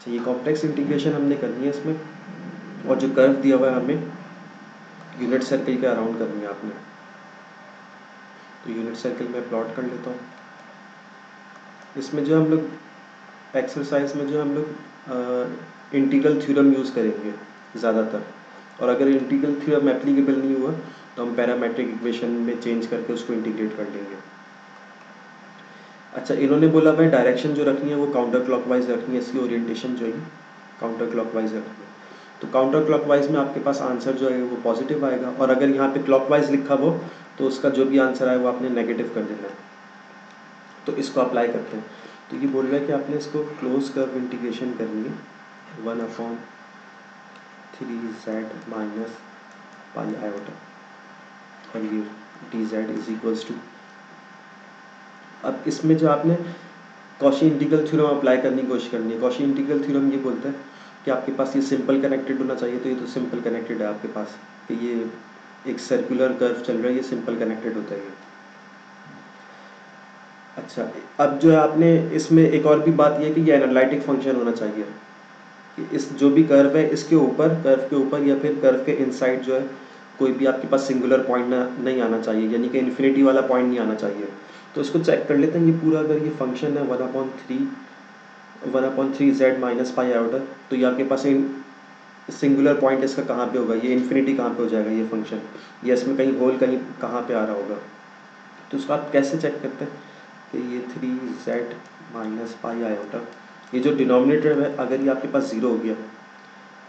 ये complex integration हमने करनी है इसमें, और जो कर्व दिया हुआ है हमें यूनिट सर्कल के अराउंड करनी है आपने। तो यूनिट सर्कल में प्लॉट कर लेता हूँ। इसमें जो हम लोग एक्सरसाइज में जो हम लोग इंटीग्रल थ्योरम यूज़ करेंगे ज़्यादातर, और अगर इंटीग्रल थ्योरम एप्लीकेबल नहीं हुआ तो हम पैरामेट्रिक इक्वेशन में चेंज करके उसको इंटीग्रेट कर लेंगे। अच्छा, इन्होंने बोला भाई डायरेक्शन जो रखनी है वो काउंटर क्लॉकवाइज रखनी है, इसकी ओरिएंटेशन जो है काउंटर क्लॉकवाइज रखनी है। तो काउंटर क्लॉकवाइज में आपके पास आंसर जो है वो पॉजिटिव आएगा, और अगर यहाँ पे क्लॉकवाइज लिखा हो तो उसका जो भी आंसर आए वो आपने नेगेटिव कर देना है। तो इसको अप्लाई करते हैं। तो ये बोल रहा है कि आपने इसको क्लोज कर्व इंटीग्रेशन करनी है 1/3z माइनस पाई आयोटा, और ये dz इज इक्वल्स टू, अब इसमें जो आपने कॉशी इंटीग्रल थ्योरम अप्लाई करने की कोशिश करनी है। कॉशी इंटीग्रल थ्योरम ये बोलता है कि आपके पास ये सिंपल कनेक्टेड होना चाहिए, तो ये तो सिंपल कनेक्टेड है आपके पास, कि ये एक सर्कुलर कर्व चल रहा है, ये सिंपल कनेक्टेड होता है ये। अच्छा, अब जो है आपने इसमें एक और भी बात ये है कि ये एनालिटिक फंक्शन होना चाहिए, कि इस जो भी कर्व है इसके ऊपर, कर्व के ऊपर या फिर कर्व के इनसाइड जो है कोई भी आपके पास सिंगुलर पॉइंट नहीं आना चाहिए, यानी कि इन्फिनिटी वाला पॉइंट नहीं आना चाहिए। तो इसको चेक कर लेते हैं। ये पूरा अगर ये फंक्शन है 1/3z माइनस पाई आयोटा, तो ये आपके पास सिंगुलर पॉइंट इसका कहाँ पे होगा, ये इन्फिनिटी कहाँ पे हो जाएगा ये फंक्शन, या इसमें कहीं होल कहीं कहाँ पे आ रहा होगा। तो उसको आप कैसे चेक करते हैं कि ये 3z माइनस पाई आयोटा, ये जो डिनोमिनेटर है अगर ये आपके पास 0 हो गया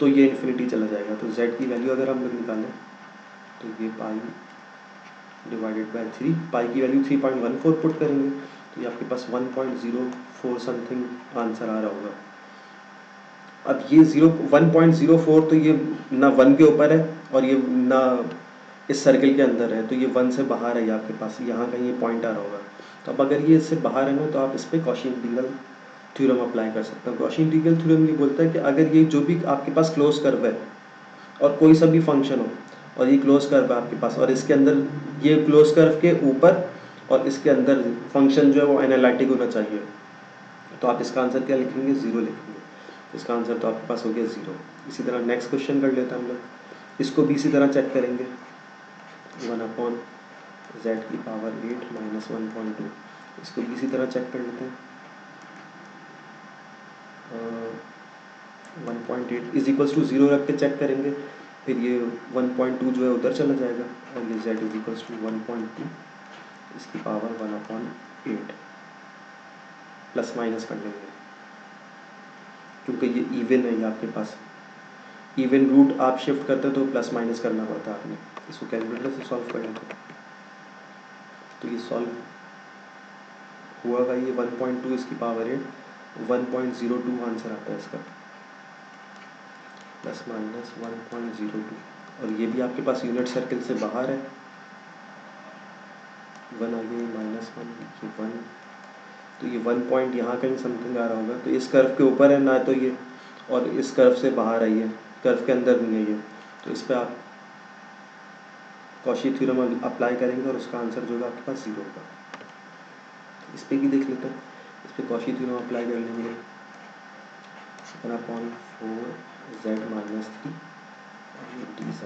तो ये इन्फिनिटी चला जाएगा। तो z की वैल्यू अगर हम लोग निकालें तो ये पाई डिवाइडेड बाय 3, पाई की वैल्यू 3.14 पुट करेंगे तो ये आपके पास 1.04 समथिंग आंसर आ रहा होगा। अब ये 1.04 तो ये ना 1 के ऊपर है और ये ना इस सर्कल के अंदर है, तो ये 1 से बाहर है, ये आपके पास यहाँ कहीं ये पॉइंट आ रहा होगा। तो अब अगर ये इससे बाहर है ना तो आप इस पर कॉशी इंटीग्रल थ्योरम अप्लाई कर सकते हैं। कॉशी इंटीग्रल थ्योरम ये बोलता है कि अगर ये जो भी आपके पास क्लोज कर्व है और कोई सा भी फंक्शन हो, और ये क्लोज कर्व है आपके पास, और इसके अंदर ये क्लोज कर्व के ऊपर और इसके अंदर फंक्शन जो है वो एनालिटिक होना चाहिए, तो आप इसका आंसर क्या लिखेंगे, 0 लिखेंगे। इसका आंसर तो आपके पास हो गया 0। इसी तरह नेक्स्ट क्वेश्चन कर लेते हैं हम लोग, इसको भी इसी तरह चेक करेंगे। 1/z की पावर 8 माइनस 1.2, इसको भी इसी तरह चेक कर लेते हैं। 1.8 इज इक्वल्स टू 0 रख के चेक करेंगे, फिर ये 1.2 जो है उधर चला जाएगा, और ये z इज इक्वल्स टू 1.2 इसकी पावर 1/8 प्लस माइनस कर लेंगे, क्योंकि ये इवन है ये आपके पास। इवन रूट आप शिफ्ट करते तो प्लस माइनस करना पड़ता है आपने। इसको कैलकुलेटर से सॉल्व कर लेते हैं तो ये सॉल्व हुआ, ये 1.2 इसकी पावर 8 1.02 आंसर आता है इसका, प्लस माइनस 1.02, और ये भी आपके पास यूनिट सर्कल से बाहर है। 1 आगे -1 ये 1, तो ये 1 पॉइंट यहाँ कहीं समथिंग आ रहा होगा, तो इस कर्व के ऊपर है ना तो ये, और इस कर्व से बाहर है, ये कर्व के अंदर नहीं है ये। तो इस पर आप कॉशी थ्योरम अप्लाई करेंगे और उसका आंसर जो होगा आपके पास 0 होगा। इस पर भी देख लेते हैं, इस पर कॉशी थ्योरम अप्लाई कर लेंगे 1/4z माइनस 3 और ये dz,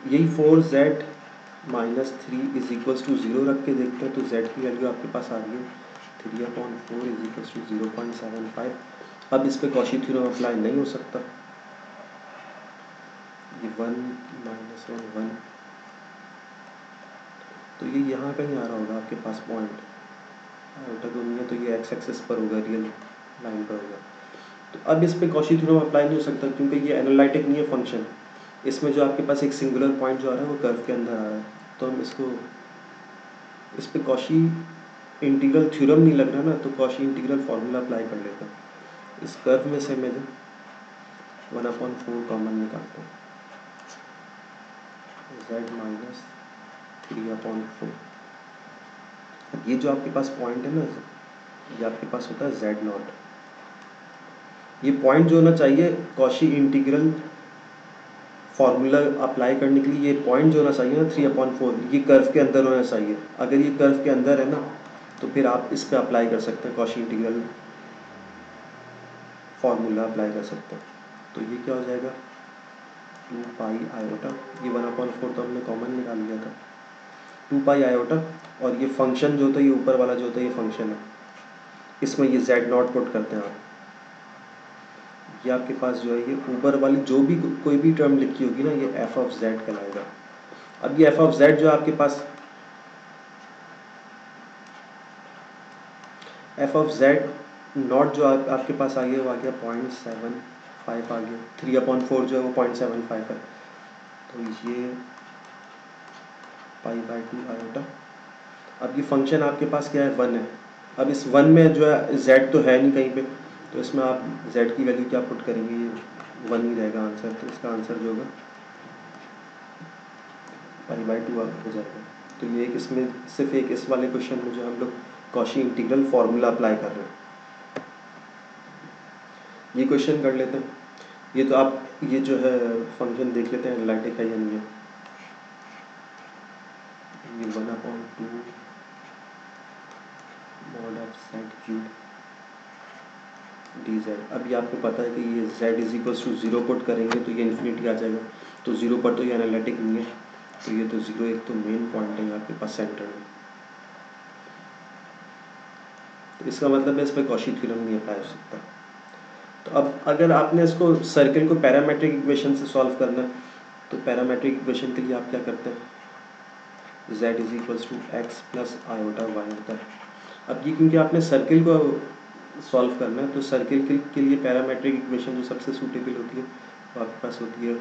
यही 4z minus 3 is equals to 0 रख के देखते हैं, तो z की वैल्यू आपके पास आ रही है 3/4 इज इक्वल्स टू 0.75। अब इस पर कॉशी थ्योरम अप्लाई नहीं हो सकता, ये 1 -1 1, तो ये यहाँ कहीं आ रहा होगा आपके पास पॉइंट, आयोटा तो नहीं है, तो ये एक्स एक्सिस पर होगा, रियल लाइन पर होगा। तो अब इस पर कॉशी थ्योरम अप्लाई नहीं हो सकता क्योंकि ये एनालिटिक नहीं है फंक्शन। इसमें जो आपके पास एक सिंगुलर पॉइंट जो आ रहा है वो कर्व के अंदर आ रहा है, तो हम इसको इस पर कॉशी इंटीग्रल थ्योरम नहीं लग रहा ना, तो कॉशी इंटीग्रल फार्मूला अप्लाई कर लेते हैं। इस कर्व में से मैं 1/4 कॉमन निकालता हूँ, z माइनस 3/4। ये जो आपके पास पॉइंट है ना, ये आपके पास होता है z0। ये पॉइंट जो होना चाहिए कॉशी इंटीग्रल फार्मूला अप्लाई करने के लिए, ये पॉइंट जो होना चाहिए ना 3/4, ये कर्व के अंदर होना चाहिए। अगर ये कर्व के अंदर है ना तो फिर आप इस पे अप्लाई कर सकते हैं कॉशी इंटीग्रल फॉर्मूला अप्लाई कर सकते हैं। तो ये क्या हो जाएगा 2 पाई आयोटा, ये 1/4 तो हमने कॉमन निकाल लिया था, 2 पाई आयोटा, और ये फंक्शन जो होता है, ये ऊपर वाला जो होता है ये फंक्शन है, इसमें ये Z0 पुट करते हैं आप। ये आपके पास जो है ये ऊपर वाली जो भी कोई भी टर्म लिखी होगी ना, ये f ऑफ z कहलाएगा। अब ये f ऑफ z जो आपके पास f ऑफ z नॉट जो आपके पास आ गया वो आ गया 0.75 आ गया, 3/4 जो है वो 0.75 है, तो ये π/2 आयोटा। अब ये फंक्शन आपके पास क्या है 1 है। अब इस 1 में जो है z तो है नहीं कहीं पे, तो इसमें आप z की वैल्यू क्या पुट करेंगे, ये 1 ही रहेगा आंसर, तो इसका आंसर जो होगा π/2 हो जाएगा। तो ये एक इसमें सिर्फ एक इस वाले क्वेश्चन में जो हम लोग कॉशी इंटीग्रल फार्मूला अप्लाई कर रहे हैं, ये क्वेश्चन कर लेते हैं। ये तो आप ये जो है फंक्शन देख लेते हैं एनालिटिक है या नहीं है। ये 1/2 mod of z cube dz। अभी आपको पता है कि ये z is equals to 0 put करेंगे तो ये इन्फिनिटी आ जाएगा, तो 0 पर तो ये एनालिटिक नहीं है, तो ये तो 0 एक तो मेन पॉइंट है आपके पास सेंटर में, तो इसका मतलब है इस पर कॉशी थ्योरम नहीं अप्लाई हो सकता। तो अब अगर आपने इसको सर्किल को पैरामेट्रिक इक्वेशन से सॉल्व करना है, तो पैरामेट्रिक इक्वेशन के लिए आप क्या करते हैं, z is equals to x plus iota y होता है। अब ये क्योंकि आपने सर्किल को सॉल्व करना है, तो सर्किल के लिए पैरामेट्रिक इक्वेशन जो सबसे सूटेबल होती है वो आपके पास होती है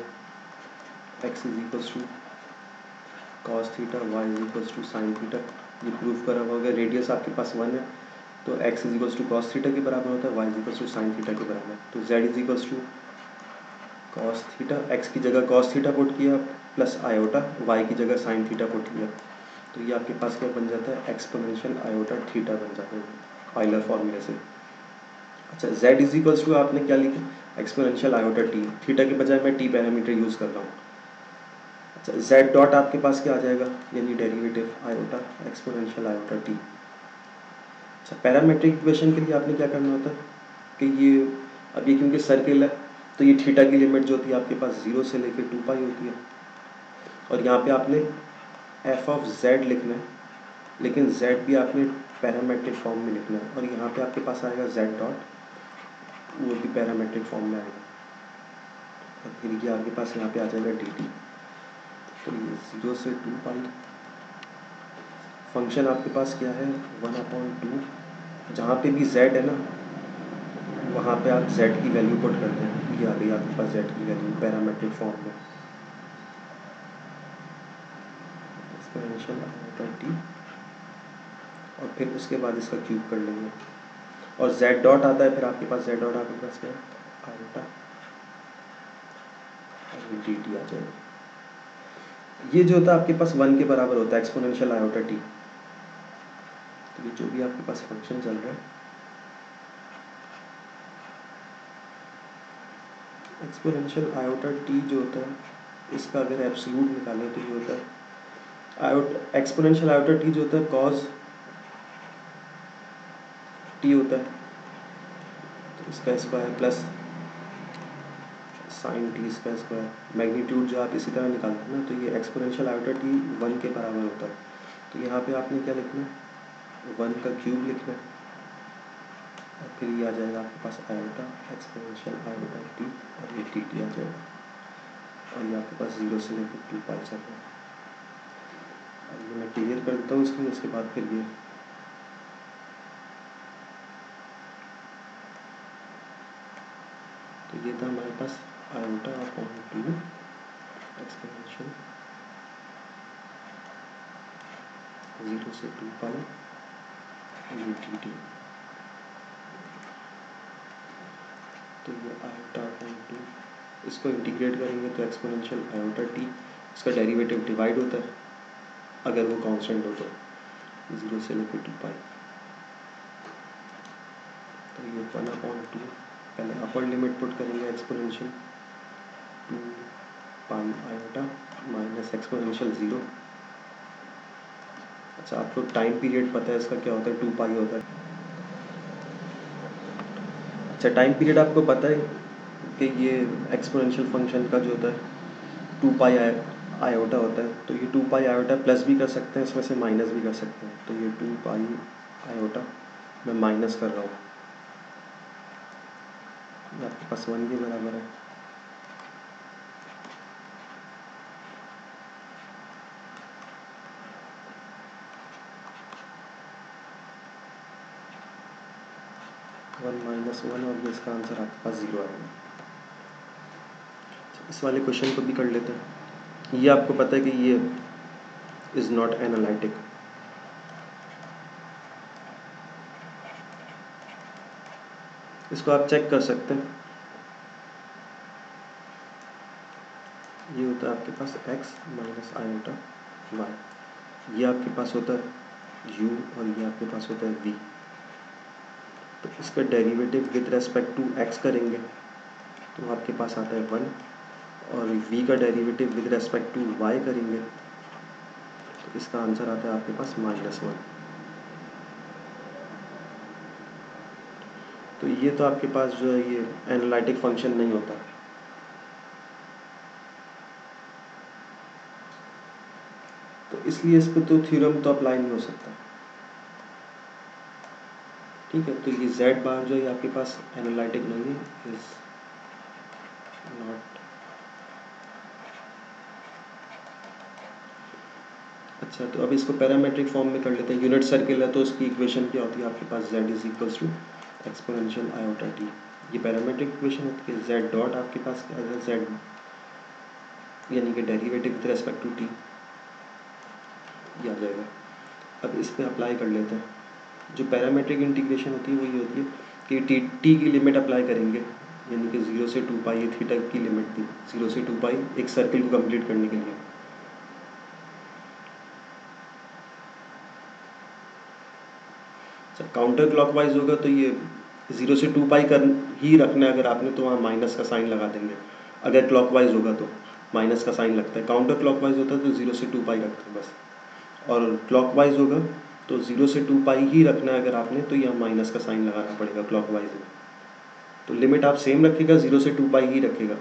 x is equals to cos theta, y is equals to sine theta. ये प्रूफ करा हुआ, अगर रेडियस आपके पास 1 है तो x is equals to cos theta के बराबर होता है, y is equals to sine theta के बराबर। तो z is equals to cos theta, x की जगह कॉस थीटा पुट किया, प्लस आयोटा, y की जगह साइन थीटा पुट किया, तो ये आपके पास क्या बन जाता है एक्सपोनेंशियल आयोटा थीटा बन जाता है ऑयलर फॉर्मूले से। अच्छा, z इज इक्वल्स टू आपने क्या लिखा, एक्सपोनेंशियल आयोटा t, थीटा के बजाय मैं t पैरामीटर यूज़ कर रहा हूँ। अच्छा, z डॉट आपके पास क्या आ जाएगा, यानी derivative iota exponential iota t। अच्छा, पैरामेट्रिक इक्वेशन के लिए आपने क्या करना होता है कि ये अब ये क्योंकि सर्किल है, तो ये थीटा की लिमिट जो होती है आपके पास 0 से लेकर 2 पाई होती है, और यहाँ पे आपने f ऑफ z लिखना है, लेकिन z भी आपने पैरामेट्रिक फॉर्म में लिखना है, और यहाँ पे आपके पास आएगा z डॉट, वो भी पैरामेट्रिक फॉर्म में आएगा, और फिर ये आपके पास यहाँ पे आ जाएगा dt। तो ये 0 से 2 पाई, फंक्शन आपके पास क्या है 1/2, जहाँ पे भी z है ना वहाँ पे आप z की वैल्यू पुट कर दें, ये आ गई आपके पास z की वैल्यू पैरामेट्रिक फॉर्म में, एक्सपोनेंशियल आयोटा t, और फिर उसके बाद इसका क्यूब कर लेंगे, और z डॉट आता है, फिर आपके पास z डॉट आपके पास क्या है आयोटा और dt आ जाएगा। ये जो होता है आपके पास 1 के बराबर होता है एक्सपोनेंशियल आयोटा t। तो ये जो भी आपके पास फंक्शन चल रहा है एक्सपोनेंशियल आयोटा t जो होता है, इसका अगर एब्सोल्यूट निकालें तो ये होता है आयोटा, एक्सपोनेंशियल आयोटा t जो होता है कॉस t होता है, तो इसका स्क्वायर प्लस साइन टी इसका स्क्वायर, मैग्नीट्यूड जो आप इसी तरह निकालते हैं ना, तो ये एक्सपोनेंशियल आयोटा t 1 के बराबर होता है। तो यहाँ पे आपने क्या लिखना है 1 का क्यूब लिखना है, और फिर ये आ जाएगा आपके पास आयोटा एक्सपोनेंशियल आयोटा t, और ये dt आ जाएगा, और ये आपके पास 0 से लेकर 2 पाई चल रहा है। अब ये मैं क्लियर कर देता हूँ इसकी, उसके बाद फिर ये तो ये था हमारे पास आयोटा अपॉन 2 एक्सपोनेंशियल 0 से 2 पाई ये dt। तो ये आयोटा अपॉन 2, इसको इंटीग्रेट करेंगे तो एक्सपोनेंशियल आयोटा t, इसका डेरिवेटिव डिवाइड होता है अगर वो कांस्टेंट हो तो 0 से लेकर 2 पाई। तो ये 1/2, पहले अपर लिमिट पुट करेंगे एक्सपोनेंशियल 2 पाई आयोटा माइनस एक्सपोनेंशियल 0। अच्छा, आपको टाइम पीरियड पता है इसका क्या होता है, 2 पाई होता है। अच्छा, टाइम पीरियड आपको पता है कि ये एक्सपोनेंशियल फंक्शन का जो होता है 2 पाई आयोटा होता है, तो ये 2 पाई आयोटा प्लस भी कर सकते हैं, इसमें से माइनस भी कर सकते हैं। तो ये 2 पाई आयोटा मैं माइनस कर रहा हूँ, ये आपके पास 1 के बराबर है। वन माइनस वन, और ये इसका आंसर आपके पास 0 आएगा। इस वाले क्वेश्चन को भी कर लेते हैं। ये आपको पता है कि ये इज़ नॉट एनालिटिक। इसको आप चेक कर सकते हैं। ये होता है आपके पास x माइनस आयोटा y, ये आपके पास होता है u, और ये आपके पास होता है v। तो इसका derivative with respect to x करेंगे तो आपके पास आता है 1, और v का derivative with respect to y करेंगे तो इसका आंसर आता है आपके पास -1। तो ये तो आपके पास जो है ये एनालिटिक फंक्शन नहीं होता। तो इसलिए इस पर तो थ्योरम तो अप्लाई नहीं हो सकता। ठीक है, तो ये z बार जो है आपके पास एनालिटिक नहीं है, इज नॉट। अच्छा, तो अब इसको पैरामेट्रिक फॉर्म में कर लेते हैं। यूनिट सर्किल है तो उसकी इक्वेशन क्या होती है आपके पास, z is equals to exponential iota t. ये पैरामेट्रिक इक्वेशन होती है। z डॉट आपके पास क्या है, z यानी कि derivative with respect to t, ये आ जाएगा। अब इस पर अप्लाई कर लेते हैं। जो पैरामेट्रिक इंटीग्रेशन होती है वो ये होती है कि टी की लिमिट अप्लाई करेंगे, यानी कि 0 से 2 पाई, ये थीटा की लिमिट थी 0 से 2 पाई एक सर्किल को कंप्लीट करने के लिए। काउंटर क्लॉकवाइज होगा तो ये 0 से 2 पाई कर ही रखना है। अगर आपने तो वहाँ माइनस का साइन लगा देंगे। अगर क्लॉकवाइज होगा तो माइनस का साइन लगता है। काउंटर क्लॉकवाइज होता है तो 0 से 2 पाई रखते हैं बस। और क्लॉकवाइज होगा तो 0 से 2 पाई ही रखना है अगर आपने, तो यहाँ माइनस का साइन लगाना पड़ेगा क्लॉकवाइज में। तो लिमिट आप सेम रखिएगा, 0 से 2 पाई ही रखिएगा।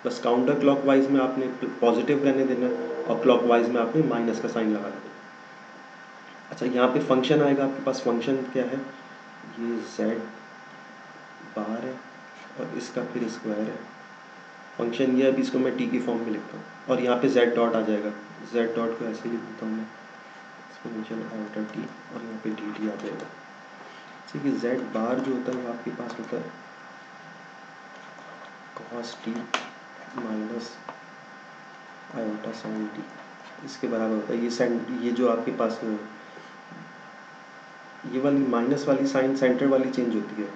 बस काउंटर क्लॉकवाइज में आपने पॉजिटिव रहने देना है और क्लॉकवाइज में आपने माइनस का साइन लगा देना। अच्छा, यहाँ पे फंक्शन आएगा आपके पास। फंक्शन क्या है, ये z बार है और इसका फिर स्क्वायर है। फंक्शन ये है, अभी इसको मैं टी की फॉर्म में लिखता हूँ और यहाँ पे z डॉट आ जाएगा। z डॉट को ऐसे लिख देता हूँ मैं, एक्सपोनेंशियल आयोटा टी, और यहाँ पे डी टी आ जाएगा। ठीक है, z बार जो होता है वो आपके पास होता है cos t minus iota sine T, इसके बराबर होता है। ये जो आपके पास ये वाली माइनस वाली साइन सेंटर वाली चेंज होती है।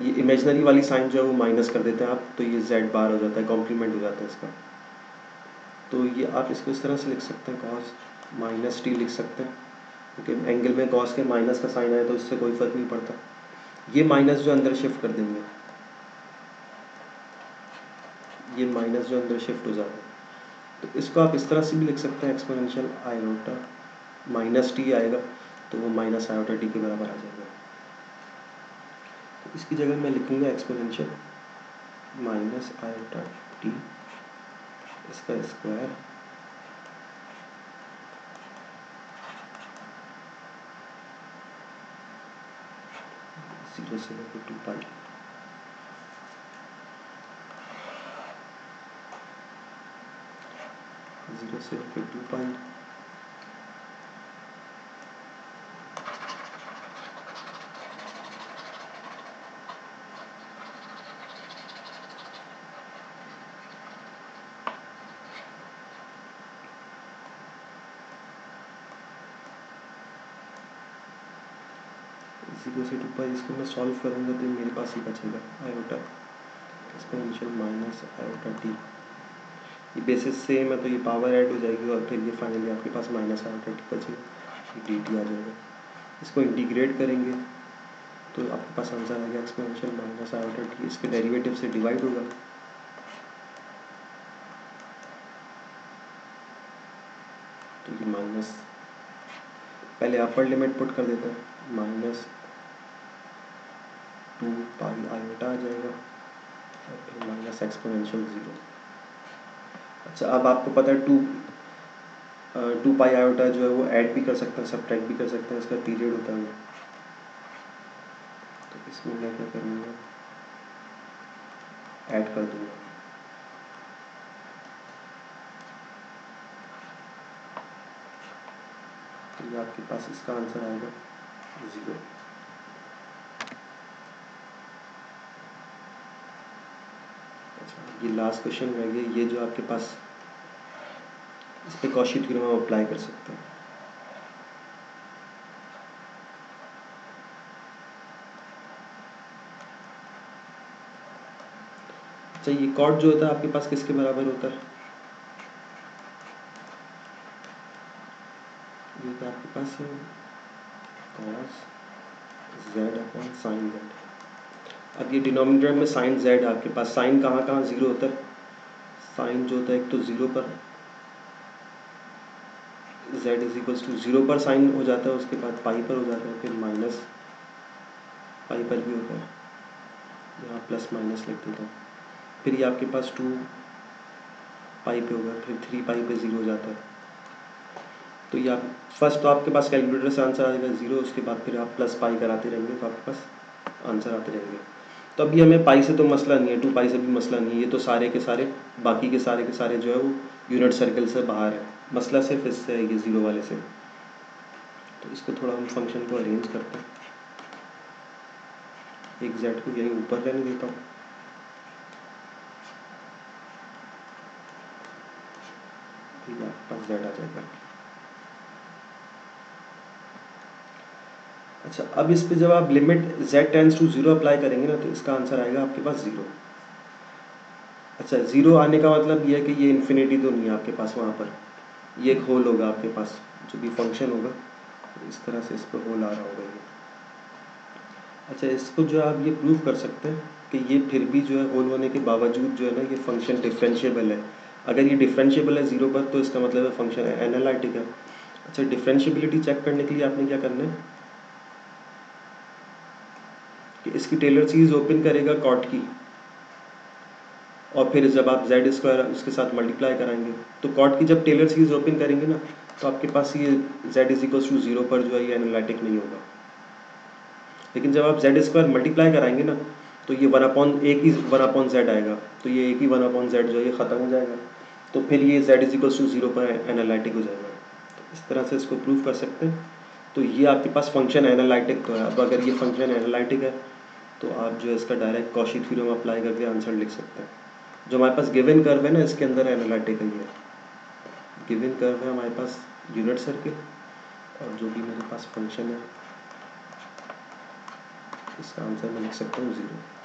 ये इमेजनरी वाली साइन जो है वो माइनस कर देते हैं आप, तो ये z बार हो जाता है, कॉम्प्लीमेंट हो जाता है इसका। तो ये आप इसको इस तरह से लिख सकते हैं, cos माइनस टी लिख सकते हैं, क्योंकि एंगल में cos के माइनस का साइन आया तो इससे कोई फ़र्क नहीं पड़ता। ये माइनस जो अंदर शिफ्ट कर देंगे, ये माइनस जो अंदर शिफ्ट हो जाता है, तो इसको आप इस तरह से भी लिख सकते हैं, एक्सपोनेंशियल आयोटा माइनस टी आएगा तो वो माइनस आयोटा टी के बराबर आ जाएगा। तो इसकी जगह मैं लिखूँगा एक्सपोनेंशियल माइनस आयोटा टी, इसका स्क्वायर 0 से लेकर 2 पाई। जीरो से लेकर 2 पाई, जीरो से 2 पाई। इसको मैं सॉल्व करूँगा तो मेरे पास ही बचेगा iota exponential minus iota t. ये बेसिस सेम है तो ये पावर ऐड हो जाएगी और फिर ये फाइनली आपके पास माइनस आयोटा टी बचेगा, ये डी टी आ जाएगा। इसको इंटीग्रेट करेंगे तो आपके पास आंसर आएगा एक्सपोनेंशियल माइनस आयोटा टी। इसके डेरिवेटिव से डिवाइड होगा तो ये माइनस, पहले अपर लिमिट पुट कर देते हैं, माइनस 2 पाई आयोटा आ जाएगा और फिर माइनस एक्सपोनेंशियल 0। अच्छा, अब आपको पता है 2 पाई आयोटा जो है वो ऐड भी कर सकते हैं, सब्ट्रैक्ट भी कर सकते हैं, इसका पीरियड होता है वो। तो इसमें मैं क्या करूँगा, ऐड कर दूँगा। तो ये आपके पास इसका आंसर आएगा 0। अच्छा, ये लास्ट क्वेश्चन रह गया, ये जो आपके पास इस पे कॉशी थ्योरम हम अप्लाई कर सकते हैं। अच्छा, ये कॉट जो होता है आपके पास किसके बराबर होता है, ये तो आपके पास है cos z upon sine z। अब ये डिनोमिनेटर में साइन z आपके पास, साइन कहाँ कहाँ जीरो होता है, साइन जो होता है एक तो जीरो पर, z is equals to zero पर साइन हो जाता है, उसके बाद पाई पर हो जाता है, फिर माइनस पाई पर भी होता है, यहाँ प्लस माइनस लिख देता हूँ। फिर ये आपके पास 2 पाई पे होगा, फिर 3 पाई पे 0 हो जाता है। तो ये आप फर्स्ट तो आपके पास कैलकुलेटर से आंसर आ जाएगा 0, उसके बाद फिर आप प्लस पाई कराते रहेंगे तो आपके पास आंसर आते रहेंगे। तो अभी हमें पाई से तो मसला नहीं है, 2 पाई से भी मसला नहीं है, ये तो सारे के सारे बाकी के सारे जो है वो यूनिट सर्कल से बाहर है, मसला सिर्फ इससे है, ये 0 वाले से। तो इसको थोड़ा हम फंक्शन को अरेंज करते हैं, एक जेड को यहीं ऊपर रहने देता हूँ, ठीक है, आपके पास जेड आ जाएगा। अच्छा, अब इस पे जब आप limit z tends to 0 apply करेंगे ना, तो इसका आंसर आएगा आपके पास 0। अच्छा, 0 आने का मतलब ये है कि ये इन्फिनिटी तो नहीं है आपके पास, वहाँ पर ये एक होल होगा आपके पास, जो भी फंक्शन होगा तो इस तरह से इस पर होल आ रहा होगा ये। अच्छा, इसको जो आप ये प्रूव कर सकते हैं कि ये फिर भी जो है होल होने के बावजूद जो है ना, ये फंक्शन डिफरेंशिएबल है। अगर ये डिफरेंशिएबल है 0 पर, तो इसका मतलब है फंक्शन एनालिटिक है। अच्छा, डिफरेंशिएबिलिटी चेक करने के लिए आपने क्या करना है कि इसकी टेलर सीरीज ओपन करेगा कॉट की, और फिर जब आप जेड स्क्वायर उसके साथ मल्टीप्लाई कराएंगे, तो कॉट की जब टेलर सीरीज ओपन करेंगे ना, तो आपके पास ये जेड इज इक्वल्स टू 0 पर जो है ये एनालिटिक नहीं होगा। लेकिन जब आप जेड स्क्वायर मल्टीप्लाई कराएंगे ना, तो ये 1/जेड आएगा, तो ये एक ही 1/जेड जो है ये ख़त्म हो जाएगा, तो फिर ये जेड इज इक्वल्स टू 0 पर एनालिटिक हो जाएगा। तो इस तरह से इसको प्रूव कर सकते हैं। तो ये आपके पास फंक्शन एनालिटिक तो है। अब अगर ये फंक्शन एनालिटिक है, तो आप जो है इसका डायरेक्ट कॉशी थ्योरम अप्लाई करके आंसर लिख सकते हैं। जो हमारे पास गिवन कर्व है ना, इसके अंदर एनालिटिक है ये, गिवन कर्व है हमारे पास यूनिट सर्किल, और जो भी मेरे पास फंक्शन है इसका आंसर मैं लिख सकता हूँ 0।